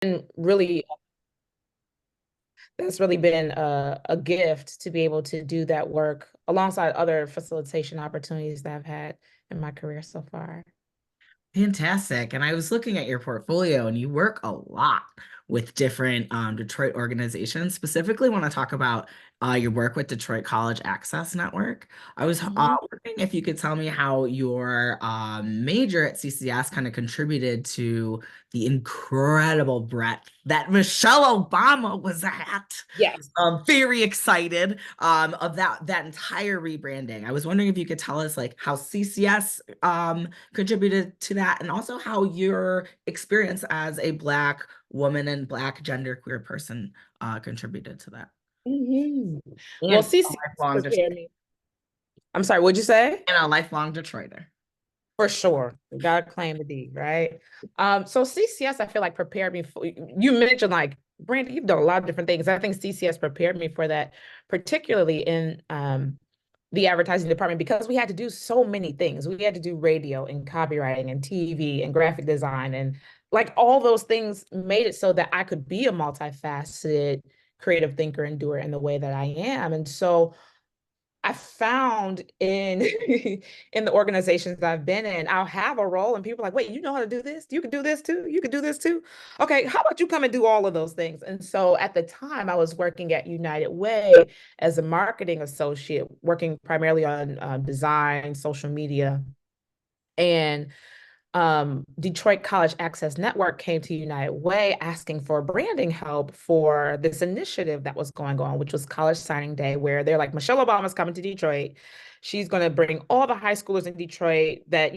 And really, that's really been a gift to be able to do that work alongside other facilitation opportunities that I've had in my career so far. Fantastic. And I was looking at your portfolio and you work a lot with different Detroit organizations. Specifically, want to talk about your work with Detroit College Access Network. I was Mhm. wondering if you could tell me how your major at CCS kind of contributed to the incredible breadth that Michelle Obama was at. Yes. Very excited of that entire rebranding. I was wondering if you could tell us like how CCS contributed to that, and also how your experience as a Black woman and Black genderqueer person contributed to that. Mhm. Well, And a CCS lifelong prepared Detroiter. me. I'm sorry, what'd you say? And a lifelong Detroiter. For sure. Gotta claim the D, right? So CCS, I feel like prepared me for, you mentioned like, Brandy, you've done a lot of different things. I think CCS prepared me for that, particularly in the advertising department, because we had to do so many things. We had to do radio and copywriting and TV and graphic design. And like all those things made it so that I could be a multifaceted creative thinker and doer in the way that I am. And so I found in in the organizations that I've been in, I'll have a role and people are like, wait, you know how to do this? You can do this too? You can do this too? Okay, how about you come and do all of those things? And so at the time, I was working at United Way as a marketing associate, working primarily on design, social media. And Detroit College Access Network came to United Way asking for branding help for this initiative that was going on, which was College Signing Day, where they're like, Michelle Obama's coming to Detroit. She's going to bring all the high schoolers in Detroit that,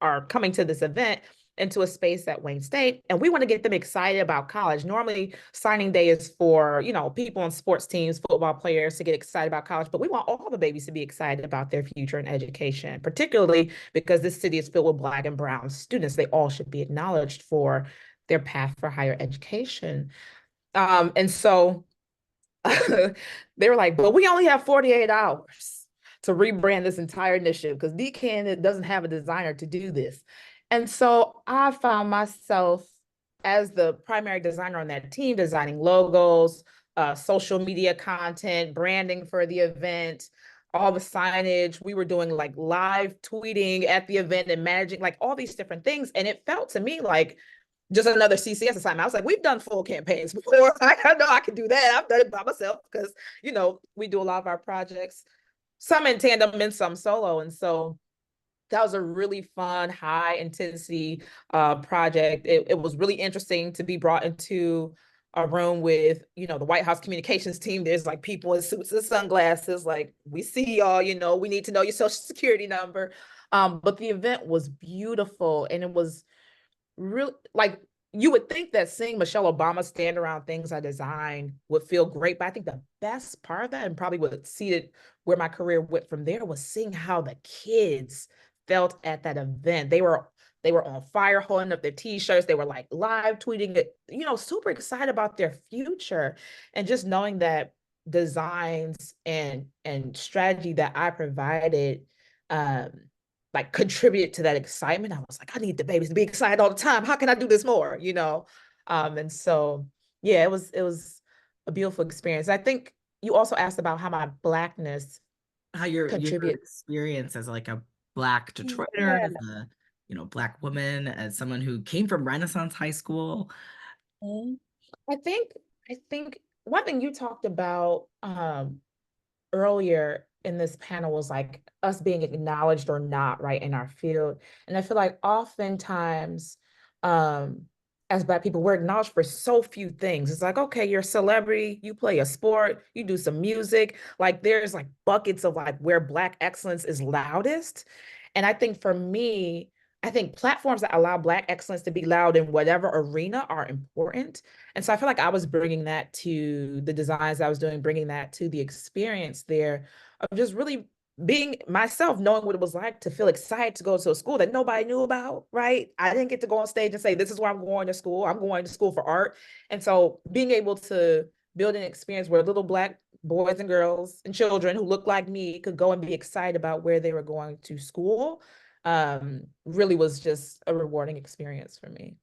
are coming to this event into a space at Wayne State. And we want to get them excited about college. Normally, signing day is for, people on sports teams, football players to get excited about college, but we want all the babies to be excited about their future in education, particularly because this city is filled with Black and Brown students. They all should be acknowledged for their path for higher education. And so they were like, but we only have 48 hours to rebrand this entire initiative because DCAN doesn't have a designer to do this. And so I found myself as the primary designer on that team, designing logos, social media content, branding for the event, all the signage. We were doing like live tweeting at the event and managing like all these different things. And it felt to me like just another CCS assignment. I was like, we've done full campaigns before. I know I can do that. I've done it by myself because, we do a lot of our projects, some in tandem and some solo. And so that was a really fun, high intensity project. It was really interesting to be brought into a room with, the White House communications team. There's like people in suits and sunglasses, like, we see y'all, we need to know your social security number. But the event was beautiful and it was really like you would think that seeing Michelle Obama stand around things I designed would feel great, but I think the best part of that, and probably what seeded where my career went from there, was seeing how the kids felt at that event. They were on fire, holding up their t-shirts. They were like live tweeting it, super excited about their future, and just knowing that designs and strategy that I provided um like contributed to that excitement. I was like, I need the babies to be excited all the time. How can I do this more? And so yeah, it was a beautiful experience. I think you also asked about how my Blackness How your contribute. experience as like a Black Detroiter, Yeah. as a Black woman, as someone who came from Renaissance High School. Mhm. I think I think one thing you talked about earlier in this panel was like us being acknowledged or not, right, in our field. And I feel like oftentimes, um, as Black people, we're acknowledged for so few things. It's like, okay, you're a celebrity, you play a sport, you do some music. Like there's like buckets of like where Black excellence is loudest. And I think for me, I think platforms that allow Black excellence to be loud in whatever arena are important. And so I feel like I was bringing that to the designs I was doing, bringing that to the experience there of just really being myself, knowing what it was like to feel excited to go to a school that nobody knew about, right? I didn't get to go on stage and say, this is where I'm going to school. I'm going to school for art. And so being able to build an experience where little Black boys and girls and children who look like me could go and be excited about where they were going to school really was just a rewarding experience for me.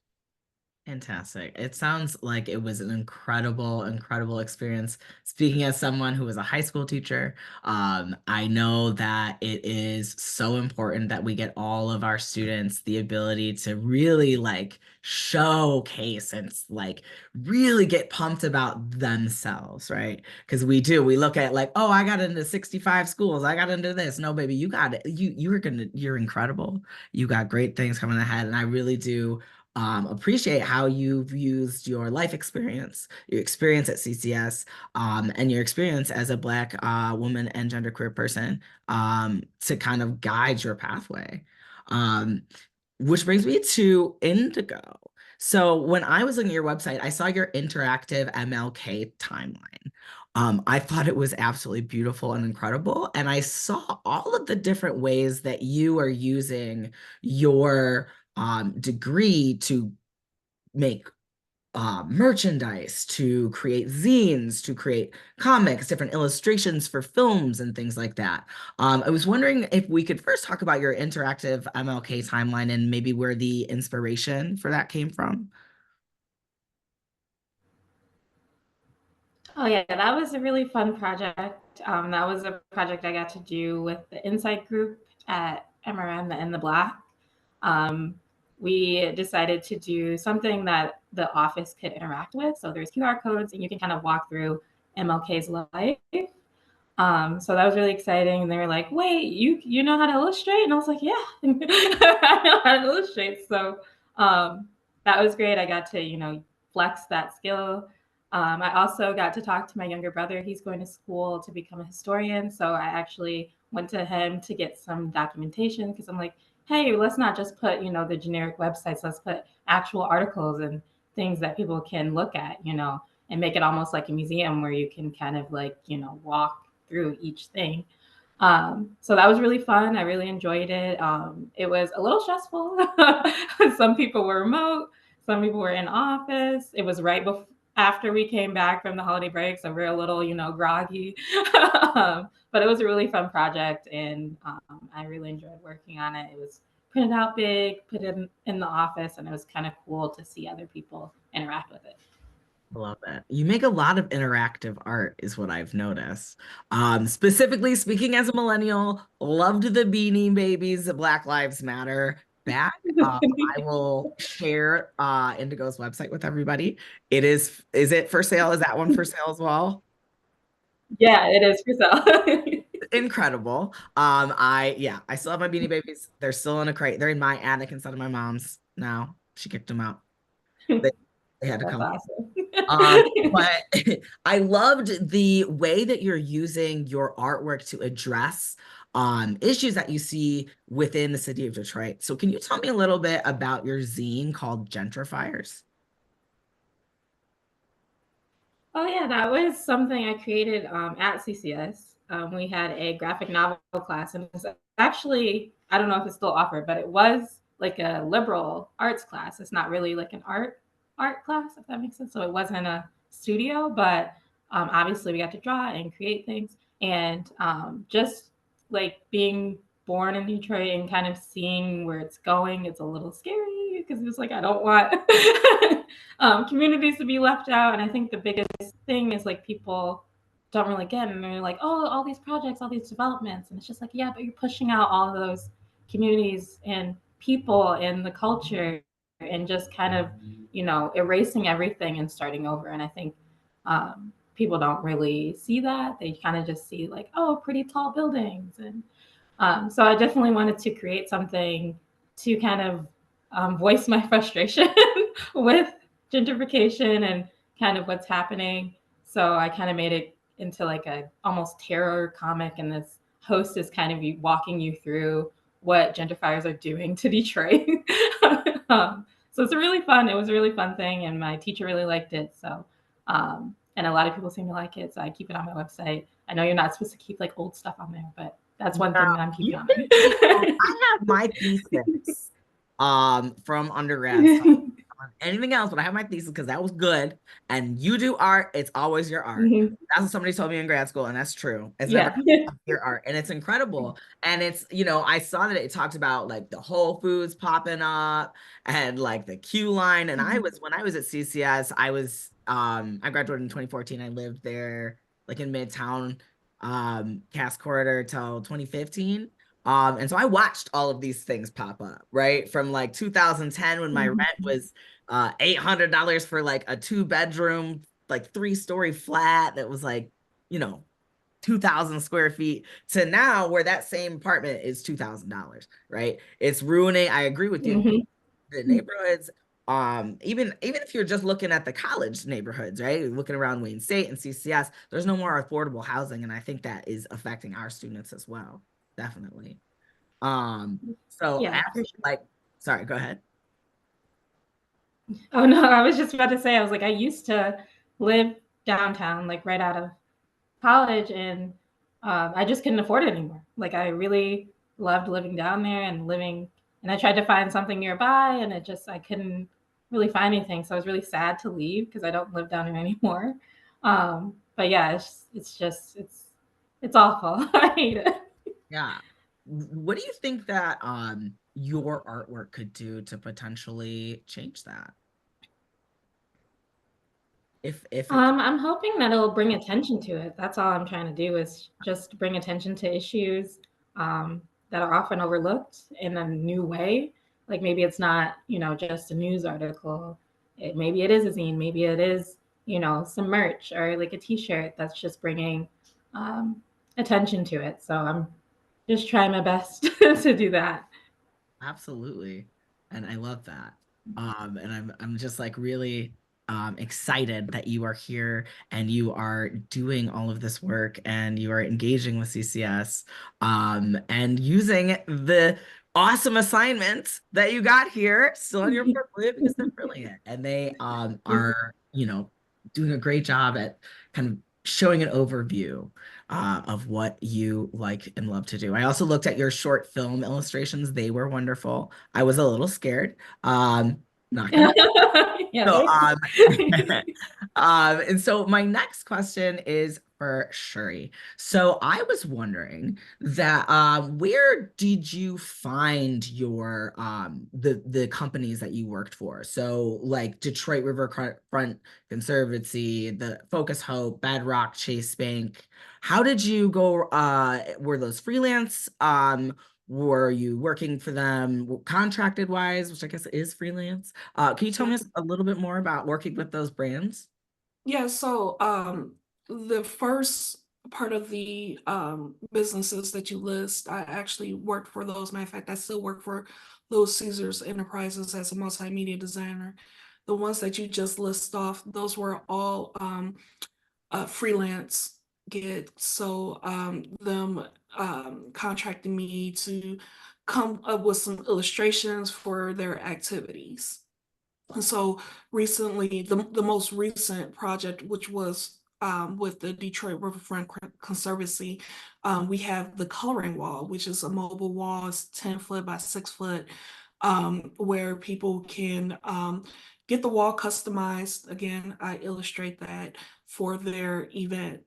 Fantastic. It sounds like it was an incredible, incredible experience. Speaking as someone who was a high school teacher, I know that it is so important that we get all of our students the ability to really like showcase and like really get pumped about themselves, right? Because we do, we look at like, oh, I got into 65 schools, I got into this. No, baby, you got it. You're incredible. You got great things coming ahead. And I really do appreciate how you've used your life experience, your experience at CCS, and your experience as a Black woman and genderqueer person to kind of guide your pathway. Um, which brings me to Indigo. So when I was looking at your website, I saw your interactive MLK timeline. I thought it was absolutely beautiful and incredible. And I saw all of the different ways that you are using your degree to make merchandise, to create zines, to create comics, different illustrations for films and things like that. I was wondering if we could first talk about your interactive MLK timeline and maybe where the inspiration for that came from. Oh yeah, that was a really fun project. That was a project I got to do with the Insight group at MRM and the Black. Um, we decided to do something that the office could interact with. So there's QR codes and you can kind of walk through MLK's life. So that was really exciting. And they were like, wait, you know how to illustrate? And I was like, yeah, I know how to illustrate. So that was great. I got to, flex that skill. I also got to talk to my younger brother. He's going to school to become a historian. So I actually went to him to get some documentation because I'm like, hey, let's not just put, the generic websites. Let's put actual articles and things that people can look at, and make it almost like a museum where you can kind of like, walk through each thing. So that was really fun. I really enjoyed it. It was a little stressful. Some people were remote, some people were in office. It was right before after we came back from the holiday break, so we're a little, groggy. But it was a really fun project, and I really enjoyed working on it. It was printed out big, put it in the office, and it was kind of cool to see other people interact with it. Love it. You make a lot of interactive art, is what I've noticed. Specifically speaking as a millennial, loved the Beanie Babies, the Black Lives Matter back. I will share Indigo's website with everybody. Is it for sale? Is that one for sale as well? Yeah, it is for sale. Incredible. I still have my Beanie Babies. They're still in a crate. They're in my attic instead of my mom's now. She kicked them out. They, they had to That's come. awesome. But I loved the way that you're using your artwork to address issues that you see within the city of Detroit. So can you tell me a little bit about your zine called Gentrifiers? Oh yeah, that was something I created at CCS. We had a graphic novel class, and it was actually, I don't know if it's still offered, but it was like a liberal arts class. It's not really like an art class, if that makes sense. So it wasn't a studio, but obviously we got to draw and create things, and just like being born in Detroit and kind of seeing where it's going, it's a little scary because it's like I don't want communities to be left out. And I think the biggest thing is like people don't really get it. And they're like, oh, all these projects, all these developments. And it's just like, yeah, but you're pushing out all of those communities and people and the culture and just kind of, erasing everything and starting over. And I think people don't really see that. They kind of just see like, oh, pretty tall buildings. And so I definitely wanted to create something to kind of voice my frustration with gentrification and kind of what's happening. So I kind of made it into like a almost terror comic, and this host is kind of walking you through what gentrifiers are doing to Detroit. So it's it was a really fun thing, and my teacher really liked it. So, and a lot of people seem to like it, so I keep it on my website. I know you're not supposed to keep like old stuff on there, but that's one thing that I'm keeping on there. I have my thesis from undergrad stuff on anything else, but I have my thesis because that was good. And you do art, it's always your art. Mhm. That's what somebody told me in grad school, and that's true. It's Yeah. never your art, and it's incredible. And it's, I saw that it talked about like the Whole Foods popping up and like the Q line. And when I was at CCS, I graduated in 2014. I lived there like in Midtown, Cass Corridor till 2015. And so I watched all of these things pop up, right? From like 2010 when my rent was $800 for like a 2-bedroom, like 3-story flat that was like, 2,000 square feet, to now where that same apartment is $2,000, right? It's ruining. I agree with you. Mhm. The neighborhoods, even if you're just looking at the college neighborhoods, right? You're looking around Wayne State and CCS, there's no more affordable housing. And I think that is affecting our students as well. Definitely. So Yeah, for sure. like, sorry, go ahead. Oh no, I was just about to say, I was like, I used to live downtown, like right out of college, and I just couldn't afford it anymore. Like I really loved living down there and I tried to find something nearby, and I couldn't really find anything. So I was really sad to leave because I don't live down there anymore. But yeah, it's awful. I hate it. Yeah. What do you think that your artwork could do to potentially change that? If it I'm hoping that it'll bring attention to it. That's all I'm trying to do, is just bring attention to issues that are often overlooked in a new way. Like maybe it's not, just a news article. Maybe it is a zine. Maybe it is, some merch or like a T-shirt that's just bringing um, attention to it. So I'm just trying my best to do that. Absolutely. And I love that. And I'm just like really excited that you are here and you are doing all of this work and you are engaging with CCS and using the awesome assignments that you got here still on your portfolio because they're brilliant. And they are, doing a great job at kind of showing an overview of what you like and love to do. I also looked at your short film illustrations. They were wonderful. I was a little scared. Not gonna. Yeah. So, and so my next question is for Shuri. So I was wondering that where did you find your the companies that you worked for? So like Detroit Riverfront Conservancy, the Focus Hope, Bedrock, Chase Bank. How did you go? Were those freelance? Were you working for them contracted wise, which I guess is freelance? Can you tell me a little bit more about working with those brands? Yeah, so the first part of the businesses that you list, I actually worked for those. Matter of fact, I still work for Little Caesars Enterprises as a multimedia designer. The ones that you just list off, those were all freelance gigs. So them contracting me to come up with some illustrations for their activities. And so recently, the most recent project, which was with the Detroit Riverfront Conservancy, we have the coloring wall, which is a mobile wall, it's 10 foot by 6 foot, where people can get the wall customized. Again, I illustrate that for their event.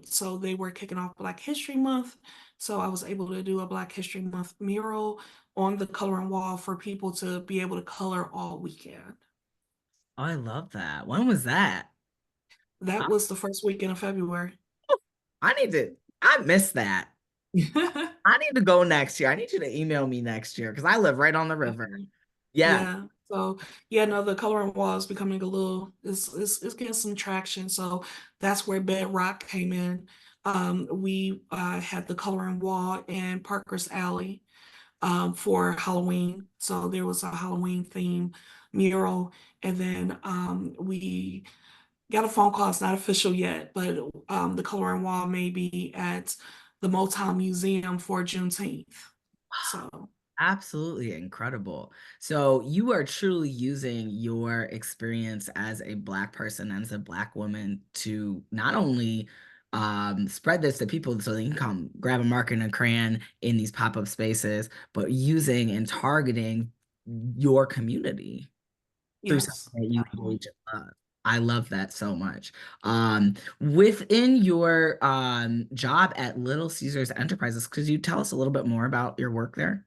So they were kicking off Black History Month. So I was able to do a Black History Month mural on the coloring wall for people to be able to color all weekend. Oh, I love that. When was that? That Huh? was the first weekend of February. I missed that. I need to go next year. I need you to email me next year because I live right on the river. Yeah. Yeah. So yeah, no, the coloring wall is becoming a little it's getting some traction. So that's where Bedrock came in. We had the coloring wall in Parker's Alley for Halloween. So there was a Halloween theme mural, and then we got a phone call. It's not official yet, but the coloring wall may be at the Motown Museum for Juneteenth. So Absolutely incredible. So you are truly using your experience as a Black person, as a Black woman, to not only spread this to people so they can come grab a marker and a crayon in these pop-up spaces, but using and targeting your community. through Yes, something that you definitely. engage in love. I love that so much. Within your job at Little Caesars Enterprises, could you tell us a little bit more about your work there?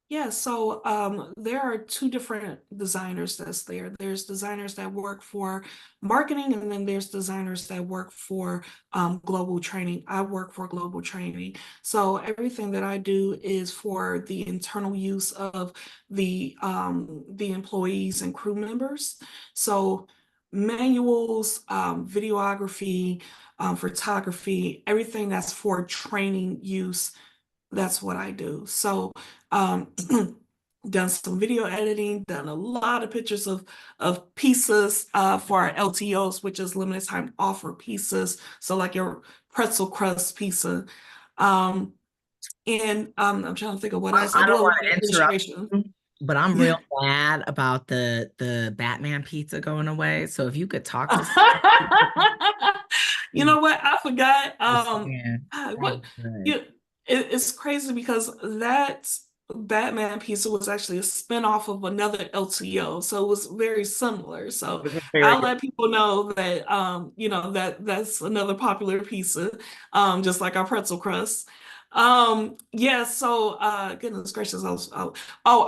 Yeah, so there are two different designers that's there. There's designers that work for marketing, and then there's designers that work for global training. I work for global training. So everything that I do is for the internal use of the employees and crew members. So manuals, videography, photography, everything that's for training use, that's what I do. So um, done some video editing, done a lot of pictures of pizzas for our LTOs, which is limited time offer pizzas. So like your pretzel crust pizza. Um, and I'm trying to think of what else. I I do don't a want lot to of interrupt illustration. you, but I'm Yeah. real mad about the Batman pizza going away. So if you could talk to You know what? I forgot. man, What you? It's crazy because that Batman pizza was actually a spinoff of another LTO, so it was very similar. So very I'll good. let people know that that's another popular pizza, just like our pretzel crust. Yeah, so goodness gracious, oh,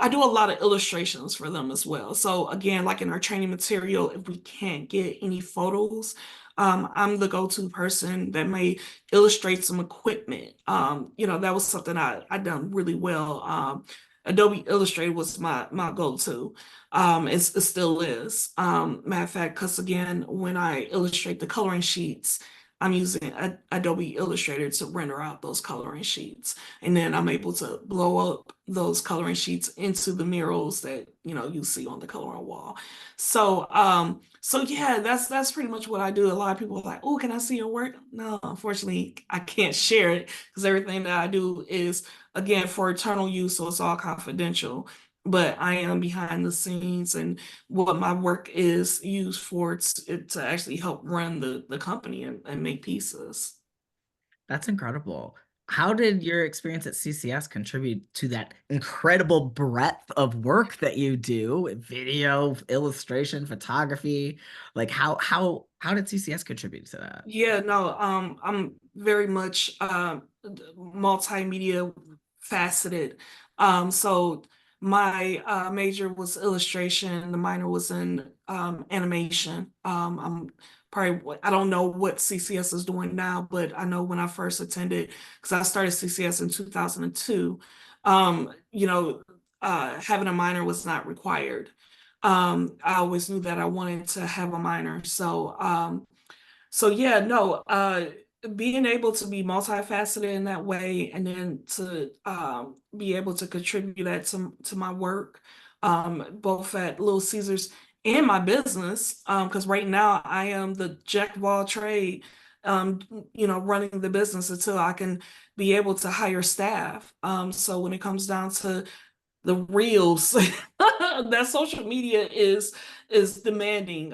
I do a lot of illustrations for them as well. So again, like in our training material, if we can't get any photos, I'm the go-to person that may illustrate some equipment. That was something I done really well. Adobe Illustrator was my go-to. It still is. Matter of fact, because again, when I illustrate the coloring sheets, I'm using Adobe Illustrator to render out those coloring sheets. And then I'm able to blow up those coloring sheets into the murals that, you see on the coloring wall. So yeah, that's pretty much what I do. A lot of people are like, "Oh, can I see your work?" No, unfortunately, I can't share it because everything that I do is again for eternal use, so it's all confidential. But I am behind the scenes, and what my work is used for to actually help run the company and make pieces. That's incredible. How did your experience at CCS contribute to that incredible breadth of work that you do with video, illustration, photography? Like how did CCS contribute to that? Yeah, no, I'm very much multimedia faceted. So my major was illustration, the minor was in animation. I don't know what CCS is doing now, but I know when I first attended, because I started CCS in 2002, having a minor was not required. I always knew that I wanted to have a minor. So yeah, no, being able to be multifaceted in that way, and then to be able to contribute that to my work, both at Little Caesars and my business, because right now I am the jack of all trade, um, running the business until I can be able to hire staff. So when it comes down to the reels that social media is demanding.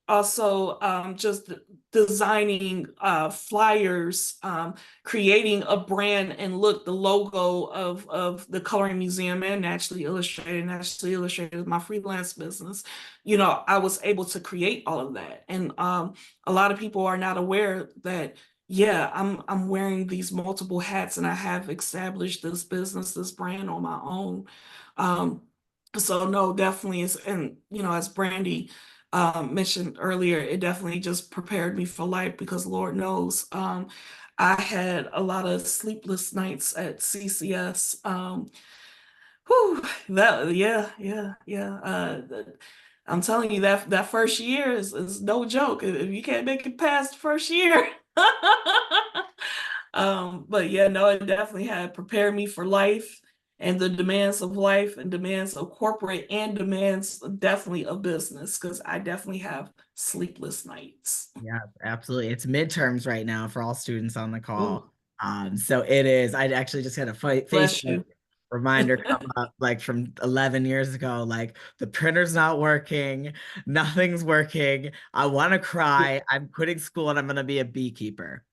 Also, just designing flyers, creating a brand and look, the logo of the Coloring Museum and Naturally Illustrated. Naturally Illustrated is my freelance business. I was able to create all of that, and a lot of people are not aware that yeah, I'm wearing these multiple hats, and I have established this business, this brand on my own. Um, so no, definitely is, and as Brandy mentioned earlier, it definitely just prepared me for life because Lord knows, I had a lot of sleepless nights at CCS. Whew, that yeah. I'm telling you that first year is no joke. If you can't make it past the first year. But yeah, no, it definitely had prepared me for life and the demands of life and demands of corporate and demands definitely of business, because I definitely have sleepless nights. Yeah, absolutely. It's midterms right now for all students on the call. Ooh, So it is. I actually just had a bless Facebook you. reminder come up like from 11 years ago, like the printer's not working, nothing's working. I want to cry. I'm quitting school and I'm gonna be a beekeeper.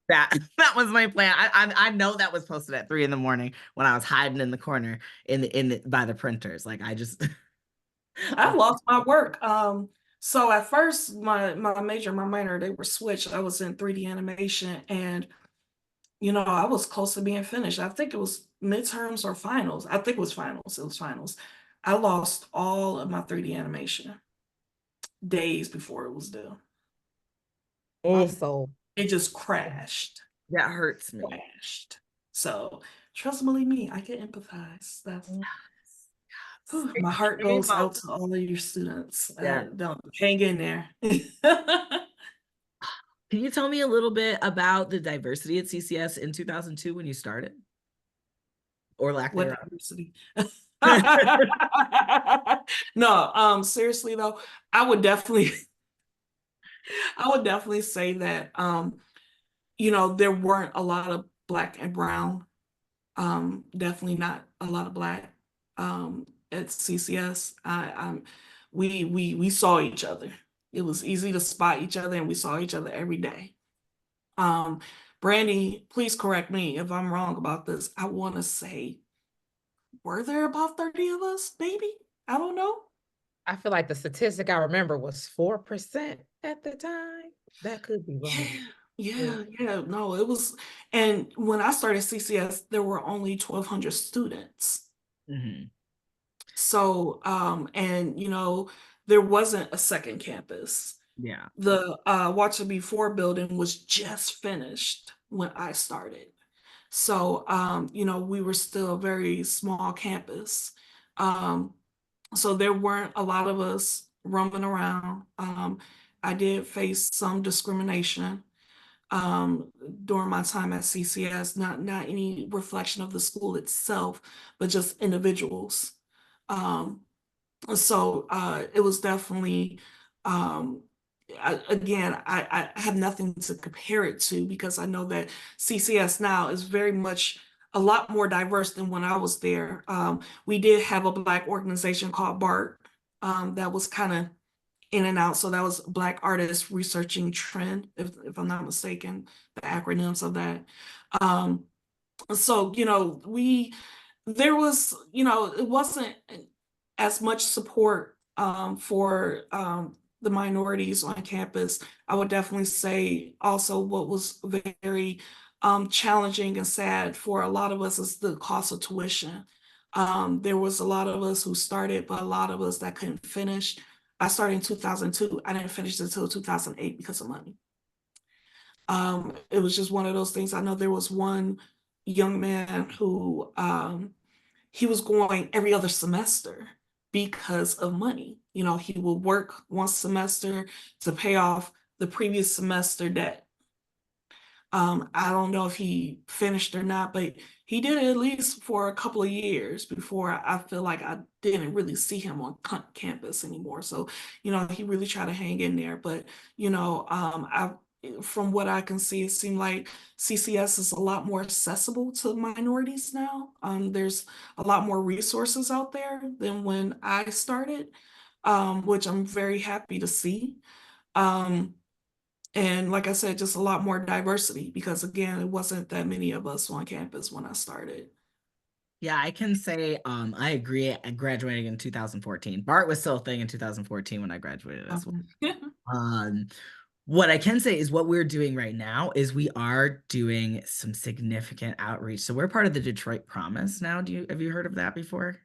That that was my plan. I know that was posted at 3 in the morning when I was hiding in the corner in the by the printers. Like I just I've lost my work. So at first, my major, my minor, they were switched. I was in 3D animation, and I was close to being finished. I think it was midterms or finals. I think it was finals. It was finals. I lost all of my 3D animation days before it was due. Oh, Like, so it just crashed. That hurts me. Crashed. So trust and believe me, I can empathize. That's my heart goes out to all of your students. Yeah. Don't hang in there. Can you tell me a little bit about the diversity at CCS in 2002 when you started? Or lack What thereof? diversity? No, seriously though, I would definitely say that there weren't a lot of Black and brown, definitely not a lot of Black at CCS. We saw each other. It was easy to spot each other, and we saw each other every day. Brandy, please correct me if I'm wrong about this. I want to say, were there about 30 of us, maybe? I don't know. I feel like the statistic I remember was 4% at the time. That could be wrong. Yeah. No, it was. And when I started CCS, there were only 1,200 students. Mhm. So, and there wasn't a second campus. Yeah. The Watson B4 building was just finished when I started. So, we were still a very small campus. So there weren't a lot of us roaming around. I did face some discrimination during my time at CCS, not any reflection of the school itself, but just individuals. So it was definitely, again, I have nothing to compare it to because I know that CCS now is very much a lot more diverse than when I was there. We did have a Black organization called BART that was kind of in and out. So that was Black Artists Researching Trend, if I'm not mistaken, the acronyms of that. So, there was, it wasn't as much support for the minorities on campus. I would definitely say also what was very challenging and sad for a lot of us is the cost of tuition. There was a lot of us who started, but a lot of us that couldn't finish. I started in 2002. I didn't finish until 2008 because of money. It was just one of those things. I know there was one young man who he was going every other semester because of money. He would work one semester to pay off the previous semester debt. I don't know if he finished or not, but he did it at least for a couple of years before I feel like I didn't really see him on campus anymore. So, he really tried to hang in there. But, from what I can see, it seemed like CCS is a lot more accessible to minorities now. There's a lot more resources out there than when I started, which I'm very happy to see. And like I said, just a lot more diversity because again, it wasn't that many of us on campus when I started. Yeah, I can say I agree. I graduated in 2014. BART was still a thing in 2014 when I graduated as well. What I can say is what we're doing right now is we are doing some significant outreach. So we're part of the Detroit Promise now. Have you heard of that before?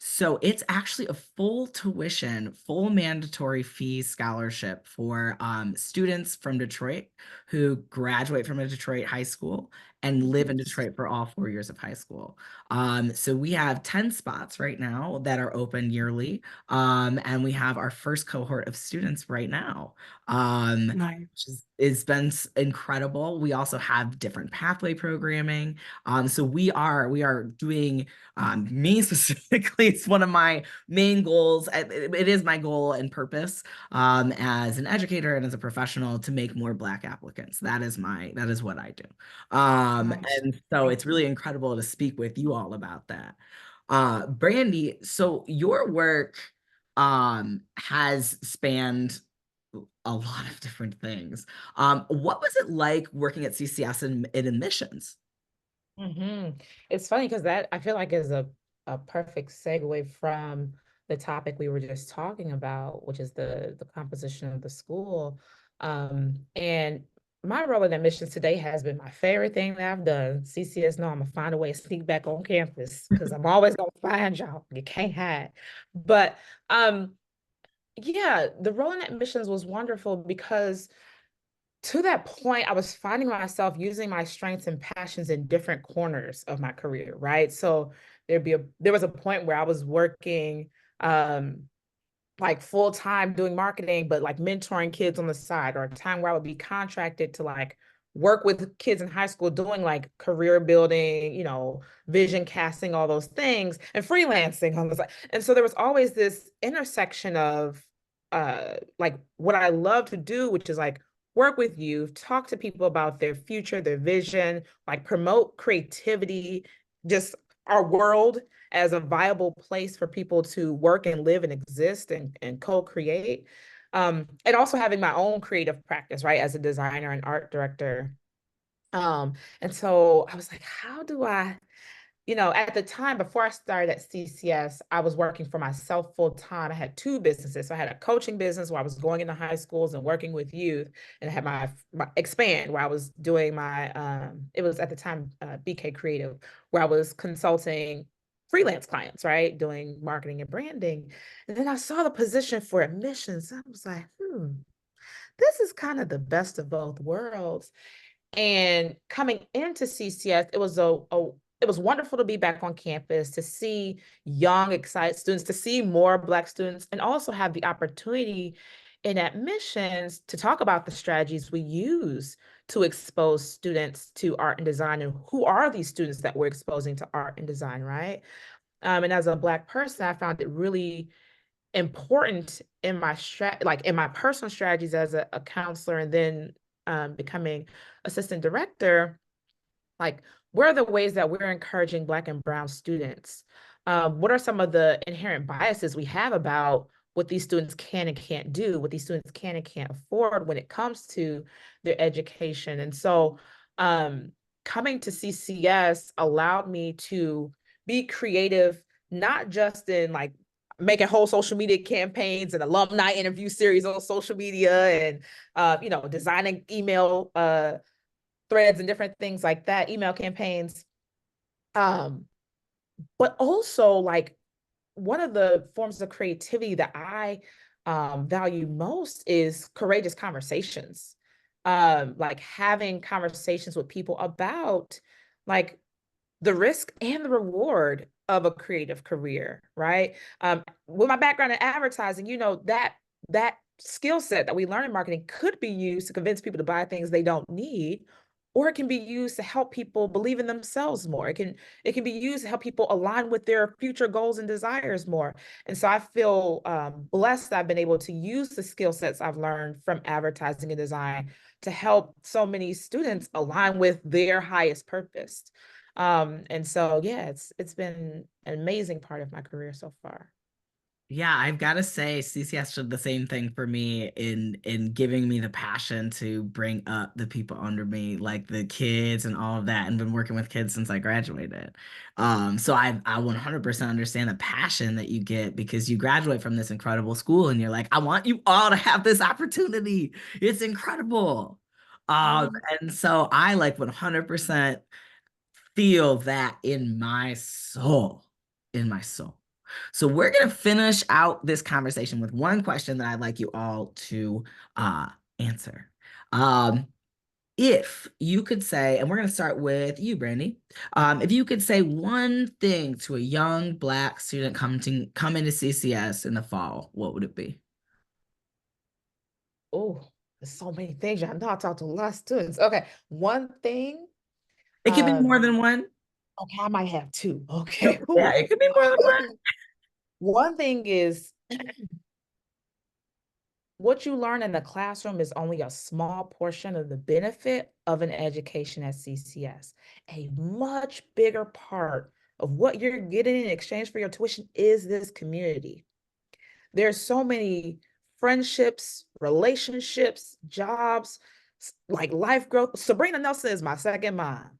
So it's actually a full tuition, full mandatory fee scholarship for students from Detroit who graduate from a Detroit high school and live in Detroit for all 4 years of high school. So we have 10 spots right now that are open yearly. And we have our first cohort of students right now. Nice. It's been incredible. We also have different pathway programming. So we are doing me specifically, it's one of my main goals. It is my goal and purpose as an educator and as a professional to make more Black applicants. That is what I do. And so it's really incredible to speak with you all about that. Brandy, so your work has spanned a lot of different things. What was it like working at CCS in admissions? It's funny because that I feel like is a perfect segue from the topic we were just talking about, which is the composition of the school. And my role in admissions today has been my favorite thing that I've done. CCS know I'm gonna find a way to sneak back on campus because I'm always gonna find y'all. You can't hide. But yeah, the role in admissions was wonderful because to that point, I was finding myself using my strengths and passions in different corners of my career, right? So there was a point where I was working like full time doing marketing, but like mentoring kids on the side, or a time where I would be contracted to like work with kids in high school doing like career building, vision casting, all those things, and freelancing on the side. And so there was always this intersection of like what I love to do, which is like work with youth, talk to people about their future, their vision, like promote creativity, just our world as a viable place for people to work and live and exist and co-create. And also having my own creative practice, right, as a designer and art director. And so I was like, how do I, at the time before I started at CCS, I was working for myself full time. I had two businesses. So I had a coaching business where I was going into high schools and working with youth, and I had my Expand, where I was doing my, it was at the time BK Creative, where I was consulting freelance clients, right, doing marketing and branding. And then I saw the position for admissions. I was like, this is kind of the best of both worlds. And coming into CCS, it was wonderful to be back on campus, to see young, excited students, to see more Black students, and also have the opportunity in admissions to talk about the strategies we use to expose students to art and design, and who are these students that we're exposing to art and design, right? And as a Black person, I found it really important in my in my personal strategies as a counselor, and then becoming assistant director, like what are the ways that we're encouraging Black and Brown students? What are some of the inherent biases we have about what these students can and can't do, what these students can and can't afford when it comes to their education? And so coming to CCS allowed me to be creative, not just in like making whole social media campaigns and alumni interview series on social media, and designing email threads and different things like that, email campaigns. But also, like, one of the forms of creativity that I value most is courageous conversations. Like having conversations with people about like the risk and the reward of a creative career, right? With my background in advertising, that skill set that we learn in marketing could be used to convince people to buy things they don't need, or it can be used to help people believe in themselves more. It can be used to help people align with their future goals and desires more. And so I feel blessed that I've been able to use the skill sets I've learned from advertising and design to help so many students align with their highest purpose. And so, yeah, it's been an amazing part of my career so far. Yeah, I've got to say, CCS did the same thing for me in giving me the passion to bring up the people under me, like the kids and all of that, and been working with kids since I graduated. So I 100% understand the passion that you get because you graduate from this incredible school and you're like, I want you all to have this opportunity. It's incredible. And so I like 100% feel that in my soul, in my soul. So we're going to finish out this conversation with one question that I'd like you all to answer. If you could say, and we're going to start with you, Brandy, if you could say one thing to a young Black student come into CCS in the fall, what would it be? Oh, there's so many things. I know I talked to a lot of students. Okay, one thing. It could be more than one. Okay, I might have two. Okay. Yeah, it could be more than one. One thing is, what you learn in the classroom is only a small portion of the benefit of an education at CCS. A much bigger part of what you're getting in exchange for your tuition is this community. There's so many friendships, relationships, jobs, like life growth. Sabrina Nelson is my second mom.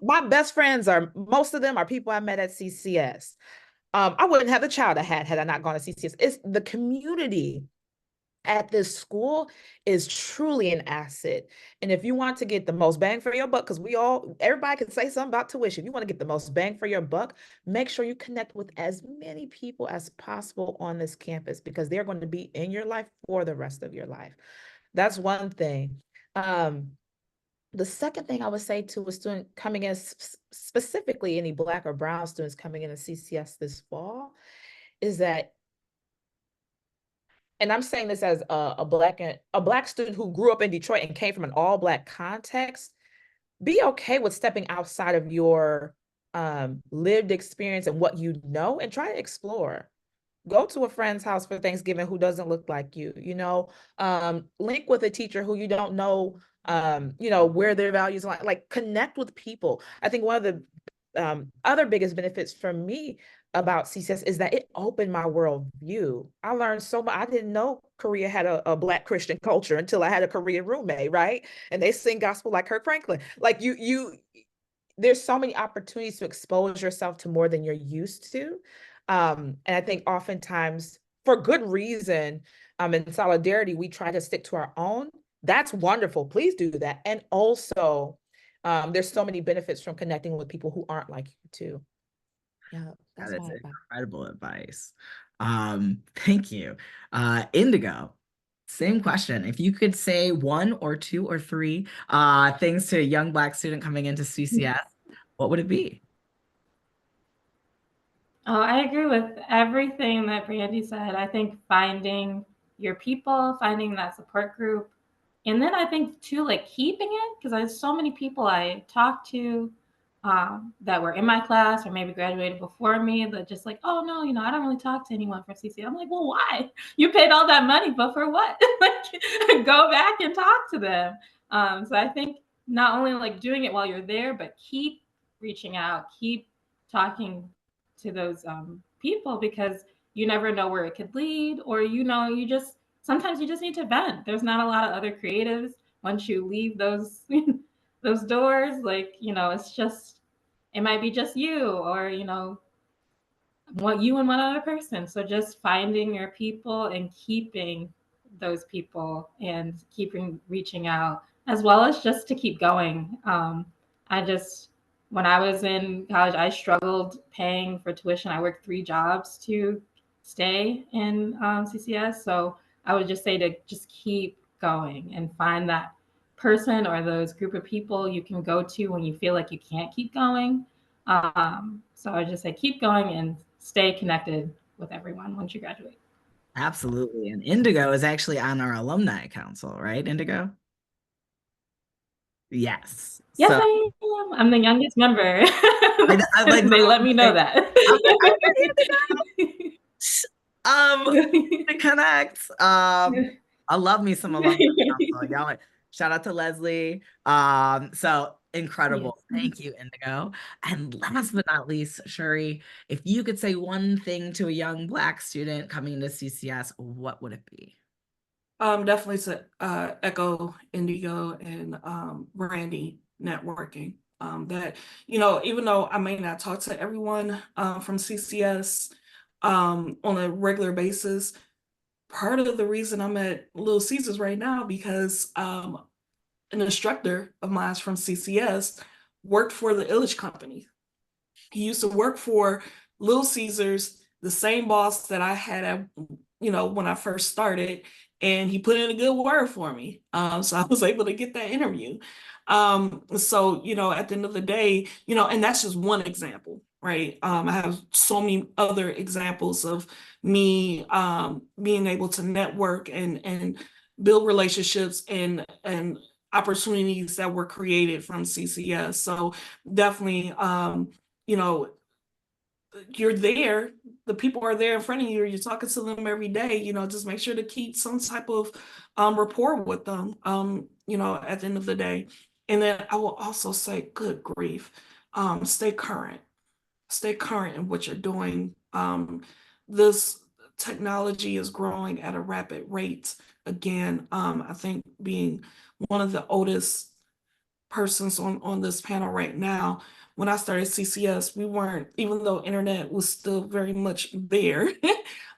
My best friends most of them are people I met at CCS. I wouldn't have the child I had I not gone to CCS. It's the community at this school is truly an asset. And if you want to get the most bang for your buck, because everybody can say something about tuition. If you want to get the most bang for your buck, make sure you connect with as many people as possible on this campus, because they're going to be in your life for the rest of your life. That's one thing. The second thing I would say to a student coming in, specifically any Black or Brown students coming into CCS this fall, is that, and I'm saying this as a Black student who grew up in Detroit and came from an all Black context, be okay with stepping outside of your lived experience and what you know, and try to explore. Go to a friend's house for Thanksgiving who doesn't look like you, link with a teacher who you don't know, where their values are, like connect with people. I think one of the other biggest benefits for me about CCS is that it opened my worldview. I learned so much. I didn't know Korea had a Black Christian culture until I had a Korean roommate, right? And they sing gospel like Kirk Franklin. Like there's so many opportunities to expose yourself to more than you're used to. And I think oftentimes, for good reason, in solidarity, we try to stick to our own. That's wonderful. Please do that. And also, there's so many benefits from connecting with people who aren't like you too. Yeah, that's That is my advice. incredible advice. Thank you. Indigo, same question. If you could say one or two or three things to a young Black student coming into CCS, what would it be? Oh, I agree with everything that Brandy said. I think finding your people, finding that support group, and then I think too, like keeping it, because there's so many people I talked to that were in my class or maybe graduated before me that just like, oh no, I don't really talk to anyone from CCS. I'm like, well, why? You paid all that money, but for what? Like, go back and talk to them. So I think not only like doing it while you're there, but keep reaching out, keep talking to those people, because you never know where it could lead, or sometimes you just need to vent. There's not a lot of other creatives once you leave those those doors. Like, it might be just you, or what you and one other person. So just finding your people and keeping those people and keeping reaching out, as well as just to keep going. When I was in college, I struggled paying for tuition. I worked 3 jobs to stay in CCS. So I would just say to just keep going and find that person or those group of people you can go to when you feel like you can't keep going. So I just say keep going and stay connected with everyone once you graduate. Absolutely. And Indigo is actually on our alumni council, right, Indigo? Yes. Yes, So I am. I'm the youngest member. I like they let me know that. To connect. I love me some alumni council. Y'all, shout out to Leslie. So incredible. Yes. Thank you, Indigo. And last but not least, Shuri, if you could say one thing to a young Black student coming into CCS, what would it be? Definitely to echo Indigo and Brandy, networking. That, even though I may not talk to everyone from CCS on a regular basis, part of the reason I'm at Little Caesars right now, because an instructor of mine from CCS worked for the Illich Company. He used to work for Little Caesars, the same boss that I had at, when I first started, and he put in a good word for me. So I was able to get that interview. So, at the end of the day, and that's just one example, right? I have so many other examples of me being able to network and build relationships and opportunities that were created from CCS. So definitely, you're there, the people are there in front of you, you're talking to them every day, just make sure to keep some type of rapport with them, at the end of the day. And then I will also say, good grief, stay current in what you're doing. This technology is growing at a rapid rate. Again, I think being one of the oldest persons on this panel right now, when I started CCS, we weren't, even though internet was still very much there.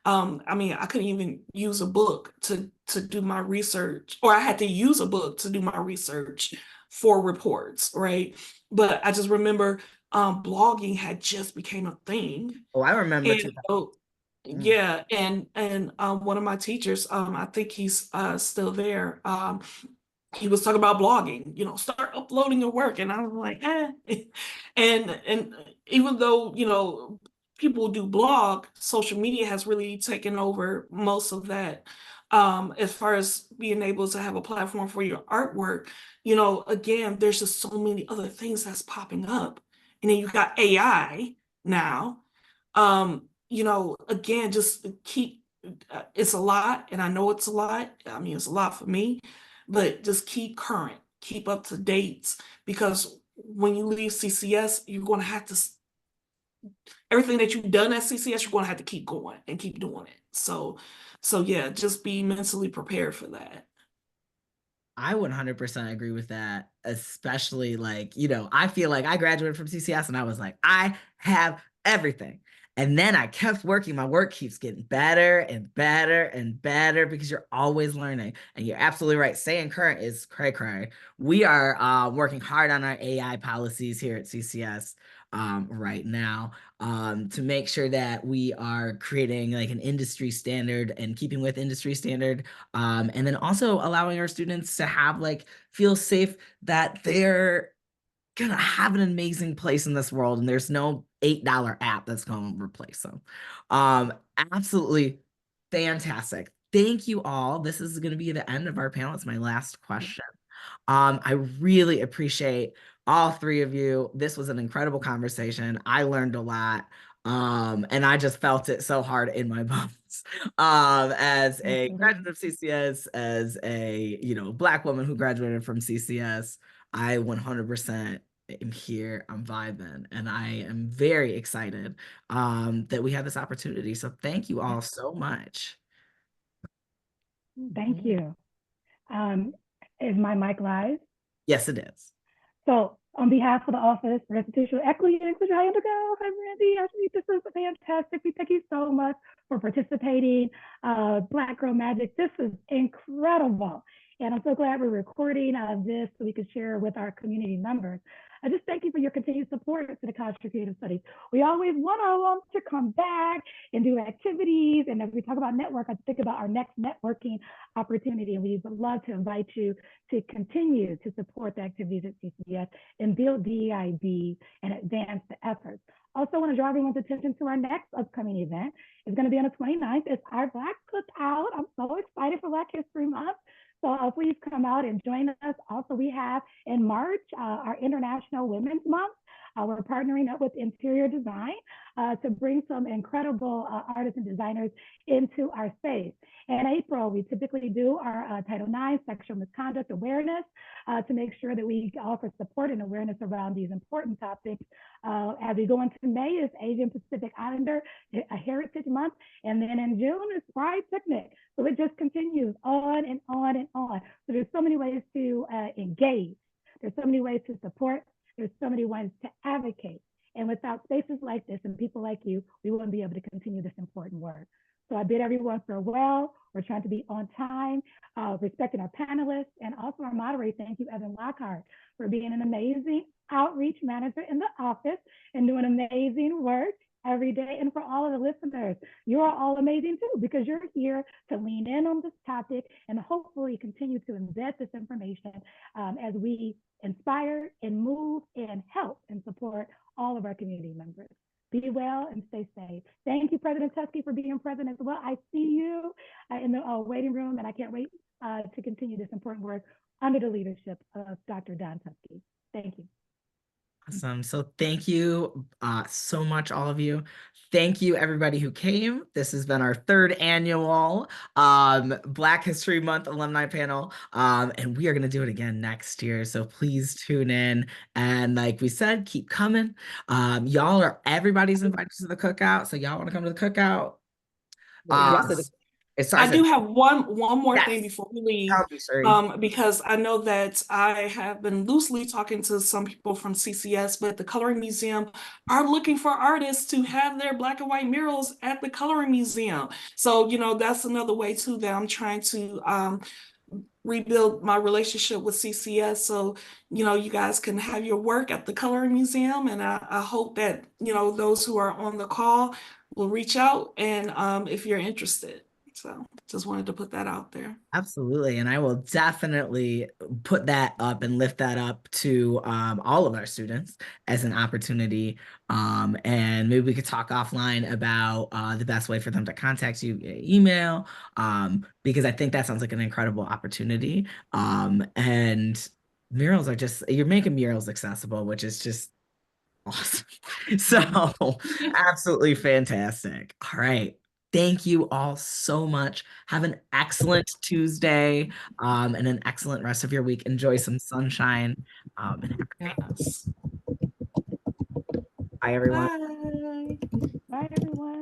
I mean, I couldn't even use a book to do my research, or I had to use a book to do my research for reports, right? But I just remember blogging had just became a thing. Oh, I remember And too. so, Mm. yeah, and one of my teachers, I think he's still there. He was talking about blogging, start uploading your work, and I was like, eh. And even though people do blog, social media has really taken over most of that. As far as being able to have a platform for your artwork, again, there's just so many other things that's popping up, and then you got AI now. Again, just keep. It's a lot, and I know it's a lot. I mean, it's a lot for me, but just keep current, keep up to date, because when you leave CCS, you're going to have to, everything that you've done at CCS, you're going to have to keep going and keep doing it. So yeah, just be mentally prepared for that. I 100% agree with that, especially I feel like I graduated from CCS and I was like, I have everything. And then I kept working. My work keeps getting better and better and better because you're always learning. And you're absolutely right. Staying current is cray. We are working hard on our AI policies here at CCS right now to make sure that we are creating like an industry standard and keeping with industry standard. And then also allowing our students to have feel safe that they're gonna have an amazing place in this world and there's no $8 app that's gonna replace them. Absolutely fantastic. Thank you all. This is gonna be the end of our panel. It's my last question. I really appreciate all three of you. This was an incredible conversation. I learned a lot. And I just felt it so hard in my bones. As a graduate of CCS, as a Black woman who graduated from CCS, I 100% am here. I'm vibing, and I am very excited that we have this opportunity. So thank you all so much. Thank you. Is my mic live? Yes, it is. So on behalf of the Office for Institutional Equity and Inclusion, hi, hi, Randy. Actually, this is fantastic. We thank you so much for participating. Black Girl Magic, this is incredible. And I'm so glad we're recording this so we can share with our community members. I just thank you for your continued support to the College for Creative Studies. We always want to come back and do activities. And as we talk about network, I think about our next networking opportunity. And we would love to invite you to continue to support the activities at CCS and build DEIB and advance the efforts. Also want to draw everyone's attention to our next upcoming event. It's going to be on the 29th. It's our Black Cookout. I'm so excited for Black History Month. So please come out and join us. Also, we have in March, our International Women's Month. We're partnering up with Interior Design to bring some incredible artists and designers into our space. In April, we typically do our Title IX sexual misconduct awareness to make sure that we offer support and awareness around these important topics. As we go into May, is Asian Pacific Islander Heritage Month. And then in June is Pride Picnic. So it just continues on and on and on. So there's so many ways to engage. There's so many ways to support. There's so many ways to advocate. And without spaces like this and people like you, we wouldn't be able to continue this important work. So I bid everyone farewell. We're trying to be on time, respecting our panelists, and also our moderator. Thank you, Evan Lockhart, for being an amazing outreach manager in the office and doing amazing work every day. And for all of the listeners, you are all amazing too, because you're here to lean in on this topic and hopefully continue to embed this information as we inspire and move and help and support all of our community members. Be well and stay safe. Thank you, President Tusky, for being present as well. I see you in the waiting room, and I can't wait to continue this important work under the leadership of Dr. Don Tusky. Thank you. Awesome. So thank you so much, all of you. Thank you, everybody who came. This has been our third annual Black History Month alumni panel. And we are going to do it again next year. So please tune in. And like we said, keep coming. Everybody's invited to the cookout. So y'all want to come to the cookout? Yes, I do have one more Yes. thing before we leave, Sorry. because I know that I have been loosely talking to some people from CCS, but the Coloring Museum are looking for artists to have their black and white murals at the Coloring Museum. So, you know, that's another way too that I'm trying to rebuild my relationship with CCS. So, you know, you guys can have your work at the Coloring Museum. And I hope that, you know, those who are on the call will reach out and if you're interested. So just wanted to put that out there. Absolutely. And I will definitely put that up and lift that up to all of our students as an opportunity. And maybe we could talk offline about the best way for them to contact you via email, because I think that sounds like an incredible opportunity. And murals are just, you're making murals accessible, which is just awesome. So absolutely fantastic. All right. Thank you all so much. Have an excellent Tuesday, and an excellent rest of your week. Enjoy some sunshine. And have a great Yes. Bye, everyone. Bye. Bye, everyone.